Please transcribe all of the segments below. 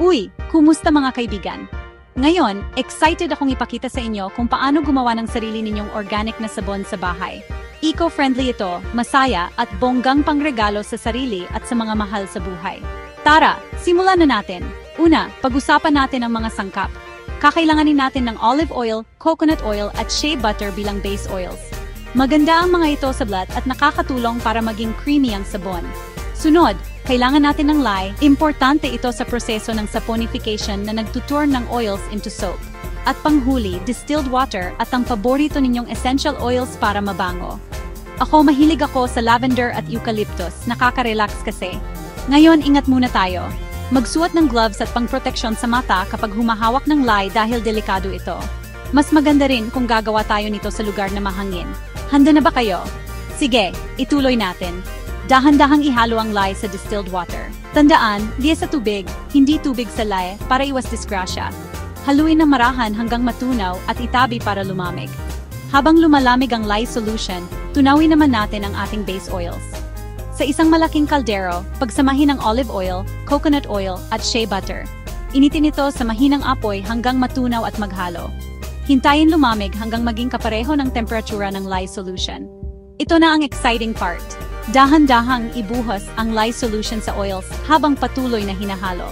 Uy, kumusta mga kaibigan? Ngayon, excited akong ipakita sa inyo kung paano gumawa ng sarili ninyong organic na sabon sa bahay. Eco-friendly ito, masaya at bonggang pangregalo sa sarili at sa mga mahal sa buhay. Tara, simulan na natin. Una, pag-usapan natin ang mga sangkap. Kakailanganin natin ng olive oil, coconut oil at shea butter bilang base oils. Maganda ang mga ito sa balat at nakakatulong para maging creamy ang sabon. Sunod, kailangan natin ng lye. Importante ito sa proseso ng saponification na nagtuturn ng oils into soap. At panghuli, distilled water at ang paborito ninyong essential oils para mabango. Mahilig ako sa lavender at eucalyptus, nakaka-relax kasi. Ngayon, ingat muna tayo. Magsuot ng gloves at pangproteksyon sa mata kapag humahawak ng lye dahil delikado ito. Mas maganda rin kung gagawa tayo nito sa lugar na mahangin. Handa na ba kayo? Sige, ituloy natin. Dahan-dahang ihalo ang lye sa distilled water. Tandaan, liya sa tubig, hindi tubig sa lye para iwas disgrasya. Haluin ng marahan hanggang matunaw at itabi para lumamig. Habang lumalamig ang lye solution, tunawin naman natin ang ating base oils. Sa isang malaking kaldero, pagsamahin ang olive oil, coconut oil at shea butter. Initin ito sa mahinang apoy hanggang matunaw at maghalo. Hintayin lumamig hanggang maging kapareho ng temperatura ng lye solution. Ito na ang exciting part. Dahan-dahang ibuhos ang lye solution sa oils habang patuloy na hinahalo.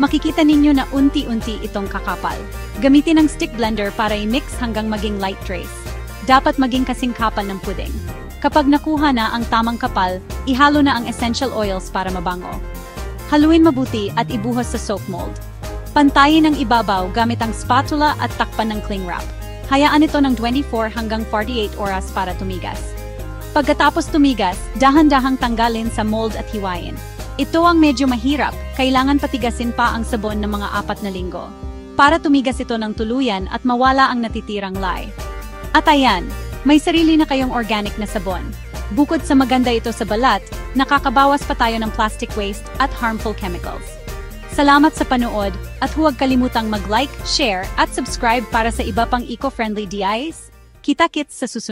Makikita ninyo na unti-unti itong kakapal. Gamitin ang stick blender para i-mix hanggang maging light trace. Dapat maging kasing kapal ng pudding. Kapag nakuha na ang tamang kapal, ihalo na ang essential oils para mabango. Haluin mabuti at ibuhos sa soap mold. Pantayin ang ibabaw gamit ang spatula at takpan ng cling wrap. Hayaan ito ng 24 hanggang 48 oras para tumigas. Pagkatapos tumigas, dahan-dahang tanggalin sa mold at hiwain. Ito ang medyo mahirap, kailangan patigasin pa ang sabon ng mga 4 na linggo. Para tumigas ito ng tuluyan at mawala ang natitirang lye. At ayan, may sarili na kayong organic na sabon. Bukod sa maganda ito sa balat, nakakabawas pa tayo ng plastic waste at harmful chemicals. Salamat sa panood at huwag kalimutang mag-like, share at subscribe para sa iba pang eco-friendly DIYs. Kita-kits sa susunod.